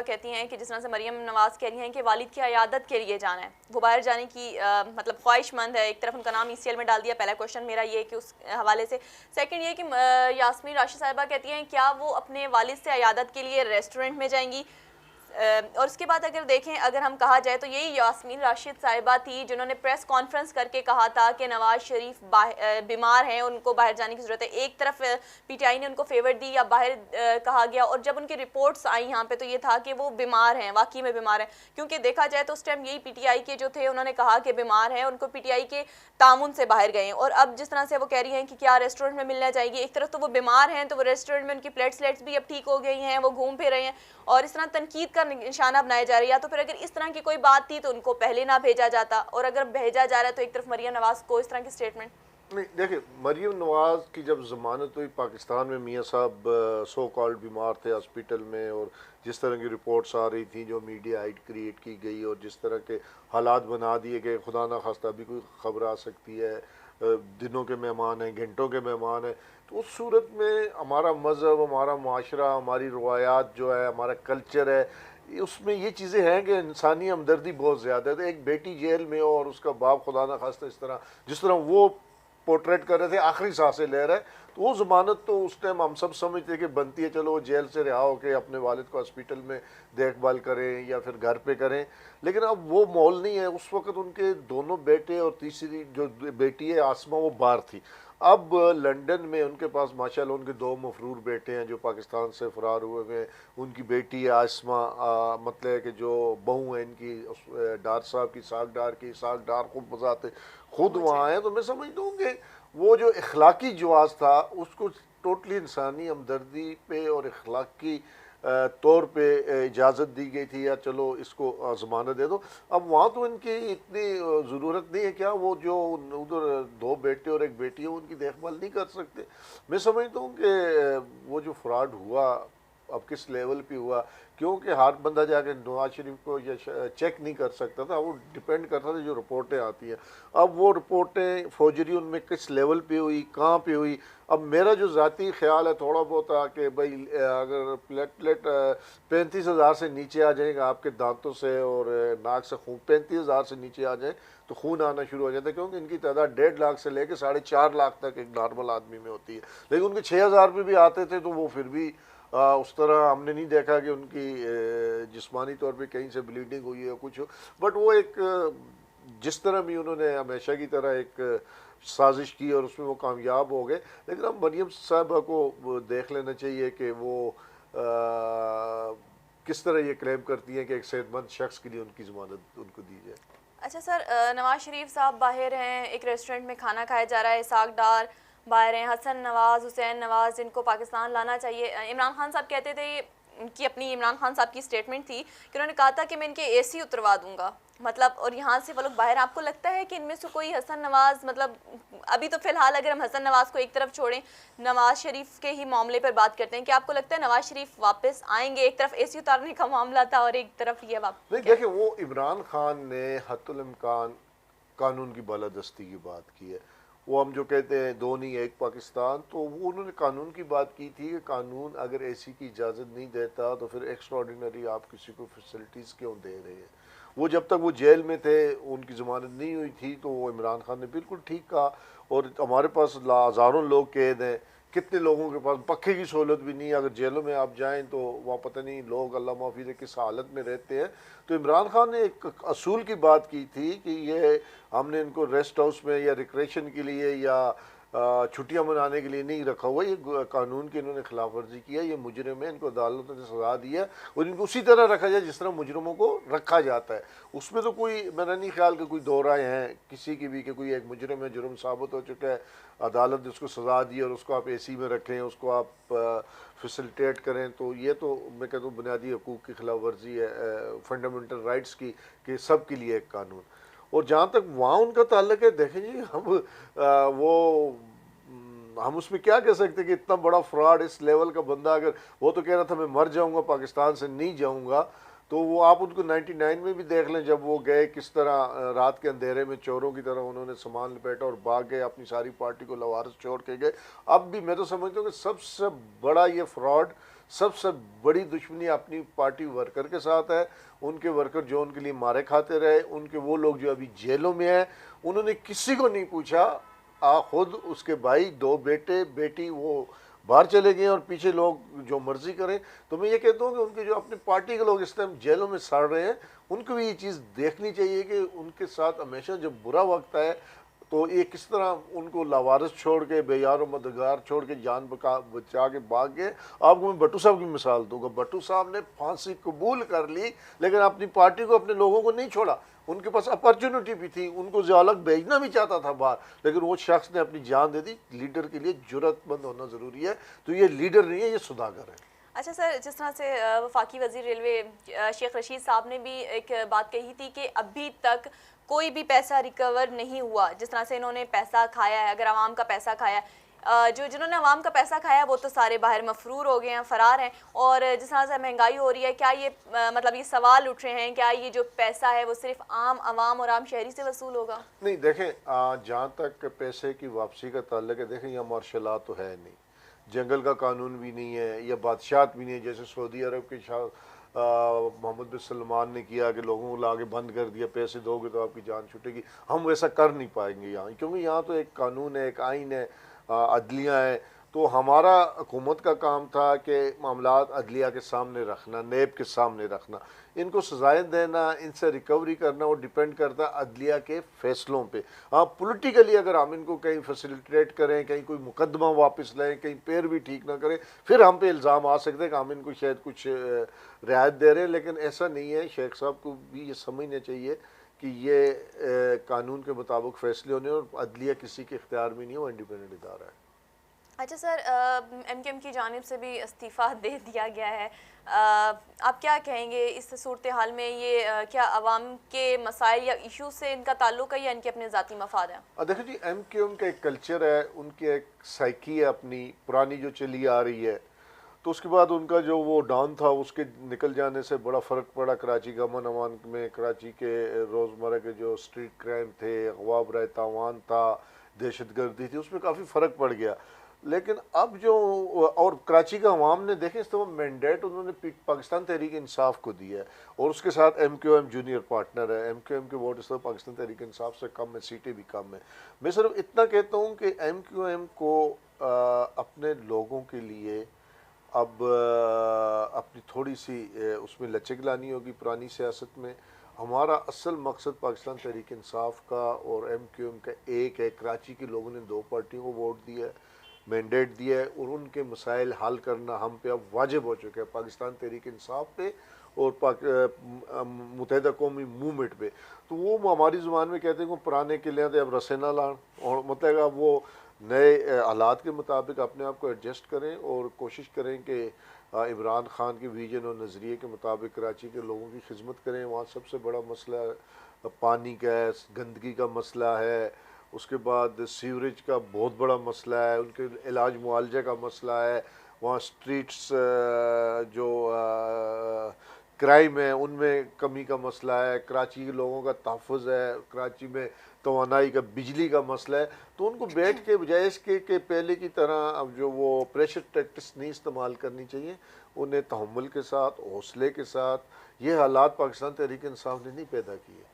कहती हैं कि जिस तरह से मरियम नवाज कह रही हैं कि वालिद की अयादत के लिए जाना है, वो बाहर जाने की मतलब ख्वाहिशमंद है। एक तरफ उनका नाम ईसीएल में डाल दिया। पहला क्वेश्चन मेरा ये कि उस हवाले से। सेकंड ये कि यास्मीन राशिद साहिबा कहती हैं क्या वो अपने वालिद से अयादत के लिए रेस्टोरेंट में जाएंगी। और उसके बाद अगर देखें, अगर हम कहा जाए तो यही यास्मीन राशिद साहिबा थी जिन्होंने प्रेस कॉन्फ्रेंस करके कहा था कि नवाज शरीफ बीमार हैं, उनको बाहर जाने की ज़रूरत है। एक तरफ पीटीआई ने उनको फेवर दी या बाहर कहा गया, और जब उनकी रिपोर्ट्स आई यहाँ पे तो ये था कि वो बीमार हैं, वाकई में बीमार हैं। क्योंकि देखा जाए तो उस टाइम यही पीटीआई के जो थे उन्होंने कहा कि बीमार हैं, उनको पीटीआई के तामुन से बाहर गए। और अब जिस तरह से वो कह रही हैं कि क्या रेस्टोरेंट में मिलना जाएगी, एक तरफ तो वो बीमार हैं तो वो रेस्टोरेंट में उनकी प्लेट्स भी अब ठीक हो गई हैं, वो घूम फिर रहे हैं, और इस तरह तनकीद का निशाना बनाया जा रहा है। या तो फिर अगर इस तरह की कोई बात थी तो उनको पहले ना भेजा जाता, और अगर भेजा जा रहा है तो एक तरफ मरियम नवाज को इस तरह की स्टेटमेंट। नहीं देखिए, मरियम नवाज की जब ज़मानत हुई पाकिस्तान में, मियाँ साहब सो कॉल्ड बीमार थे हॉस्पिटल में, और जिस तरह की रिपोर्ट्स आ रही थी, जो मीडिया हाइट क्रिएट की गई और जिस तरह के हालात बना दिए गए, खुदा ना खास्ता भी कोई ख़बर आ सकती है, दिनों के मेहमान हैं, घंटों के मेहमान हैं, तो उस सूरत में हमारा मज़हब, हमारा माशरा, हमारी रवायात जो है, हमारा कल्चर है, उसमें ये चीज़ें हैं कि इंसानी हमदर्दी बहुत ज़्यादा है। तो एक बेटी जेल में हो और उसका बाप खुदा ना खास्ता इस तरह, जिस तरह वो पोर्ट्रेट कर रहे थे, आखिरी सांसें ले रहे हैं, तो वो ज़मानत तो उस टाइम हम सब समझते कि बनती है, चलो वो जेल से रिहा होकर अपने वालिद को हॉस्पिटल में देखभाल करें या फिर घर पे करें। लेकिन अब वो माहौल नहीं है। उस वक्त उनके दोनों बेटे और तीसरी जो बेटी है आसमा, वो बाहर थी। अब लंदन में उनके पास माशाल्लाह उनके दो मफरूर बेटे हैं जो पाकिस्तान से फ़रार हुए हैं। उनकी बेटी है आसमा, मतलब है कि जो बहू है इनकी डार साहब की, साग डार खूब मज़ाते खुद वहाँ हैं। तो मैं समझता हूँ कि वो जो इखलाकी जवाज़ था उसको टोटली इंसानी हमदर्दी पे और इखलाकी तौर पे इजाज़त दी गई थी, या चलो इसको ज़मानत दे दो। अब वहाँ तो इनकी इतनी ज़रूरत नहीं है, क्या वो जो उधर दो बेटे और एक बेटी है उनकी देखभाल नहीं कर सकते। मैं समझता हूँ कि वो जो फ्रॉड हुआ अब किस लेवल पे हुआ, क्योंकि हर बंदा जाके नवाज शरीफ को या चेक नहीं कर सकता था, वो डिपेंड करता था जो रिपोर्टें आती हैं। अब वो रिपोर्टें फौजरी उनमें किस लेवल पे हुई, कहाँ पे हुई। अब मेरा जो ज़ाती ख्याल है थोड़ा बहुत कि भाई अगर प्लेटलेट 35,000 से नीचे आ जाएगा आपके दांतों से और नाक से खून 35,000 से नीचे आ जाए तो खून आना शुरू हो जाता है, क्योंकि इनकी तादाद 1.5 लाख से लेकर 4.5 लाख तक एक नॉर्मल आदमी में होती है। लेकिन उनके 6,000 पे भी आते थे तो वो फिर भी उस तरह हमने नहीं देखा कि उनकी जिस्मानी तौर पे कहीं से ब्लीडिंग हुई है कुछ हो। बट वो एक जिस तरह भी उन्होंने हमेशा की तरह एक साजिश की और उसमें वो कामयाब हो गए। लेकिन अब मरियम साहबा को देख लेना चाहिए कि वो किस तरह ये क्लेम करती हैं कि एक सेहतमंद शख्स के लिए उनकी ज़मानत उनको दी जाए। अच्छा सर, नवाज शरीफ साहब बाहर हैं, एक रेस्टोरेंट में खाना खाया जा रहा है, साग डार बाहर हैं, हसन नवाज, हुसैन नवाज, इनको पाकिस्तान लाना चाहिए। इमरान खान साहब कहते थे कि अपनी इमरान खान साहब की स्टेटमेंट थी कि उन्होंने कहा था कि मैं इनके एसी उतरवा दूंगा, मतलब, और यहाँ से वो लोग बाहर। आपको लगता है कि इनमें से कोई हसन नवाज, मतलब अभी तो फिलहाल अगर हम हसन नवाज को एक तरफ छोड़ें, नवाज शरीफ के ही मामले पर बात करते हैं, कि आपको लगता है नवाज शरीफ वापस आएंगे? एक तरफ एसी उतारने का मामला था और एक तरफ ये वापस। नहीं देखिए, वो इमरान खान ने हत्तुल इम्कान कानून की बालादस्ती की बात की है। वो हम जो कहते हैं दो नहीं एक पाकिस्तान, तो वो उन्होंने कानून की बात की थी कि कानून अगर ऐसी की इजाज़त नहीं देता तो फिर एक्स्ट्राऑर्डिनरी आप किसी को फैसिलिटीज़ क्यों दे रहे हैं। वो जब तक वो जेल में थे, उनकी ज़मानत नहीं हुई थी, तो वो इमरान खान ने बिल्कुल ठीक कहा। और हमारे पास हज़ारों लोग कैद हैं, कितने लोगों के पास पक्के की सहूलत भी नहीं है। अगर जेलों में आप जाएं तो वहाँ पता नहीं लोग अल्लाह माफ़ी किस हालत में रहते हैं। तो इमरान खान ने एक असूल की बात की थी कि ये हमने इनको रेस्ट हाउस में या रिक्रेशन के लिए या छुट्टियां मनाने के लिए नहीं रखा हुआ। ये कानून की इन्होंने खिलाफ वर्जी किया, ये मुजरिम है, इनको अदालत ने सजा दी है और इनको उसी तरह रखा जाए जिस तरह मुजरिमों को रखा जाता है। उसमें तो कोई मेरा नहीं ख्याल कि कोई दो राय हैं किसी की भी कि कोई एक मुजरिम है, जुर्म साबित हो चुका है, अदालत ने उसको सजा दी और उसको आप एसी में रखें, उसको आप फैसिलिटेट करें, तो ये तो मैं कहता हूँ बुनियादी हकूक़ की खिलाफ वर्जी है, फंडामेंटल राइट्स की, कि सब के लिए एक कानून। और जहाँ तक वहाँ उनका ताल्लुक है, देखें जी, हम उसमें क्या कह सकते कि इतना बड़ा फ्रॉड, इस लेवल का बंदा, अगर वो तो कह रहा था मैं मर जाऊंगा, पाकिस्तान से नहीं जाऊंगा, तो वो आप उनको 99 में भी देख लें, जब वो गए किस तरह रात के अंधेरे में चोरों की तरह उन्होंने सामान लपेटा और भाग गए, अपनी सारी पार्टी को लवारस छोड़ के गए। अब भी मैं तो समझता हूँ कि सबसे बड़ा ये फ्रॉड सबसे बड़ी दुश्मनी अपनी पार्टी वर्कर के साथ है। उनके वर्कर जो उनके लिए मारे खाते रहे, उनके वो लोग जो अभी जेलों में हैं, उन्होंने किसी को नहीं पूछा। खुद उसके भाई, दो बेटे बेटी वो बाहर चले गए और पीछे लोग जो मर्जी करें। तो मैं ये कहता हूँ कि उनके जो अपने पार्टी के लोग इस टाइम जेलों में सड़ रहे हैं, उनको भी ये चीज़ देखनी चाहिए कि उनके साथ हमेशा जब बुरा वक्त है तो ये किस तरह उनको लावारिस छोड़ के, बेयार और मददगार छोड़ के, जान बचा के भाग गए। आपको मैं भट्टू साहब की मिसाल दूंगा। भट्टू साहब ने फांसी कबूल कर ली, लेकिन अपनी पार्टी को, अपने लोगों को नहीं छोड़ा। उनके पास अपॉर्चुनिटी भी थी, उनको ज़ियालक भेजना भी चाहता था बाहर, लेकिन वो शख्स ने अपनी जान दे दी। लीडर के लिए जुर्रतमंद होना ज़रूरी है। तो ये लीडर नहीं है, ये सुधाकर है। अच्छा सर, जिस तरह से वफाकी वज़ीर रेलवे शेख रशीद साहब ने भी एक बात कही थी कि अभी तक कोई भी पैसा रिकवर नहीं हुआ, जिस तरह से इन्होंने पैसा खाया है, अगर आवाम का पैसा खाया है, जिन्होंने आवाम का पैसा खाया वो तो सारे बाहर मफरूर हो गए हैं, फरार हैं। और जिस तरह से महंगाई हो रही है, क्या ये मतलब ये सवाल उठ रहे हैं, क्या ये जो पैसा है वो सिर्फ आम आवाम और आम शहरी से वसूल होगा? नहीं, देखें, जहाँ तक पैसे की वापसी का ताल्लुक है, देखें यहाँ मार्शल तो है नहीं, जंगल का कानून भी नहीं है, या बादशाहत भी नहीं है जैसे सऊदी अरब के शाह मोहम्मद बिन सलमान ने किया कि लोगों को लाके बंद कर दिया, पैसे दोगे तो आपकी जान छूटेगी। हम वैसा कर नहीं पाएंगे यहाँ, क्योंकि यहाँ तो एक कानून है, एक आइन है, अदलिया है। तो हमारा हुकूमत का काम था कि मामलात अदलिया के सामने रखना, नेब के सामने रखना, इनको सजाएं देना, इनसे रिकवरी करना। वो डिपेंड करता है अदलिया के फैसलों पे। हाँ, पॉलिटिकली अगर हम इनको कहीं फैसिलिटेट करें, कहीं कोई मुकदमा वापस लें, कहीं पैर भी ठीक ना करें, फिर हम पे इल्ज़ाम आ सकते हैं कि हम इनको शायद कुछ रियायत दे रहे हैं। लेकिन ऐसा नहीं है। शेख साहब को भी ये समझना चाहिए कि ये कानून के मुताबिक फैसले होने, और अदलिया किसी के इख्तियार में नहीं है, वो इंडिपेंडेंट इदारा है। अच्छा सर, एमकेएम की जानिब से भी इस्तीफ़ा दे दिया गया है। आप क्या कहेंगे इस सूरत हाल में? ये क्या अवाम के मसाइल या इशू से इनका ताल्लुक है या इनके अपने ज़ाती मफाद हैं? देखो जी, एमकेएम का एक कल्चर है, उनकी एक साइकी है अपनी पुरानी जो चली आ रही है। तो उसके बाद उनका जो वो डॉन था, उसके निकल जाने से बड़ा फ़र्क पड़ा कराची का अमन अमान में। कराची के रोज़मर्रा के जो स्ट्रीट क्राइम थे, अगवा बराए तावान था, दहशत गर्दी थी, उसमें काफ़ी फ़र्क पड़ गया। लेकिन अब जो, और कराची का अवाम ने देखें, इस तरह मैंडेट उन्होंने पाकिस्तान तहरीक इंसाफ को दिया है, और उसके साथ एमक्यूएम जूनियर पार्टनर है। एमक्यूएम के वोट इस तरह पाकिस्तान तहरीक इंसाफ से कम है, सीटें भी कम है। मैं सिर्फ इतना कहता हूँ कि एमक्यूएम को अपने लोगों के लिए अब अपनी थोड़ी सी उसमें लचक लानी होगी पुरानी सियासत में। हमारा असल मकसद पाकिस्तान तहरीक इंसाफ का और एमक्यूएम का एक है। कराची के लोगों ने दो पार्टियों को वोट दिया है, मैंडेट दिया है, और उनके मसाइल हल करना हम पे अब वाजिब हो चुका है, पाकिस्तान तहरीक इंसाफ पे और मुत्तहिदा कौमी मूवमेंट पे। तो वो हमारी ज़ुबान में कहते हैं कि पुराने किले थे अब रसे ना लान, और मतलब अब वो नए हालात के मुताबिक अपने आप को एडजस्ट करें और कोशिश करें कि इमरान खान के विजन और नज़रिए के मुताबिक कराची के लोगों की खिदमत करें। वहाँ सबसे बड़ा मसला पानी का है, गंदगी का मसला है, उसके बाद सीवरेज का बहुत बड़ा मसला है, उनके इलाज मुआवजे का मसला है, वहाँ स्ट्रीट्स जो क्राइम है उनमें कमी का मसला है, कराची के लोगों का तहफ़्फ़ुज़ है, कराची में तवानाई का, बिजली का मसला है। तो उनको बैठ के बजाय इसके कि पहले की तरह अब जो वो प्रेशर टैक्टिक्स नहीं इस्तेमाल करनी चाहिए, उन्हें तहम्मुल के साथ, हौसले के साथ। ये हालात पाकिस्तान तहरीक इंसाफ ने नहीं पैदा किए।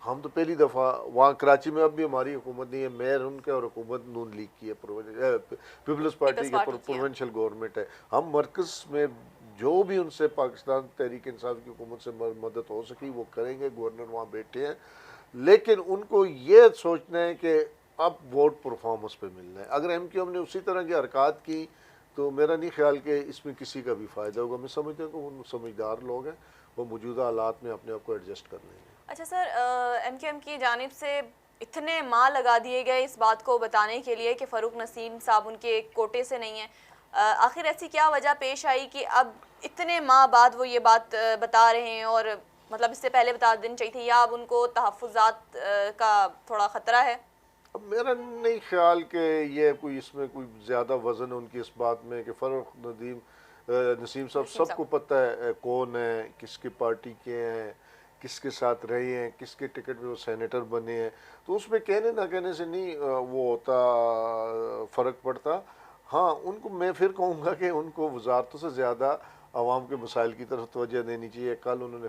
हम तो पहली दफ़ा वहाँ कराची में, अब भी हमारी हुकूमत नहीं है, मेयर उनके और हुकूमत नून लीग की है, पीपल्स पार्टी की प्रोविंशियल गवर्नमेंट है। हम मरकज़ में जो भी उनसे पाकिस्तान तहरीक इंसाफ की हुकूमत से मदद हो सकी वो करेंगे। गवर्नर वहाँ बैठे हैं, लेकिन उनको ये सोचना है कि अब वोट परफॉर्मेंस पे मिलना है। अगर एमक्यूएम ने उसी तरह की हरकत की तो मेरा नहीं ख्याल कि इसमें किसी का भी फ़ायदा होगा। मैं समझता हूँ कि वो समझदार लोग हैं, वो मौजूदा हालात में अपने आप को एडजस्ट कर लेंगे। अच्छा सर, एमक्यूएम की जानिब से इतने माह लगा दिए गए इस बात को बताने के लिए कि फ़ारूक नसीम साहब उनके कोटे से नहीं है। आखिर ऐसी क्या वजह पेश आई कि अब इतने माह बाद वो ये बात बता रहे हैं, और मतलब इससे पहले बता देनी चाहिए थी, या अब उनको तहफ़्फ़ुज़ात का थोड़ा ख़तरा है? अब मेरा नहीं ख्याल कि ये कोई इसमें कोई ज़्यादा वज़न है उनकी इस बात में कि फ़ारूक नसीम साहब सबको पता है कौन है, किसकी पार्टी के हैं, किसके साथ रहे हैं, किसके टिकट पे वो सेनेटर बने हैं। तो उसमें कहने ना कहने से नहीं वो होता फ़र्क पड़ता। हाँ, उनको मैं फिर कहूँगा कि उनको वजारतों से ज़्यादा आवाम के मसाइल की तरफ तवज्जो देनी चाहिए। कल उन्होंने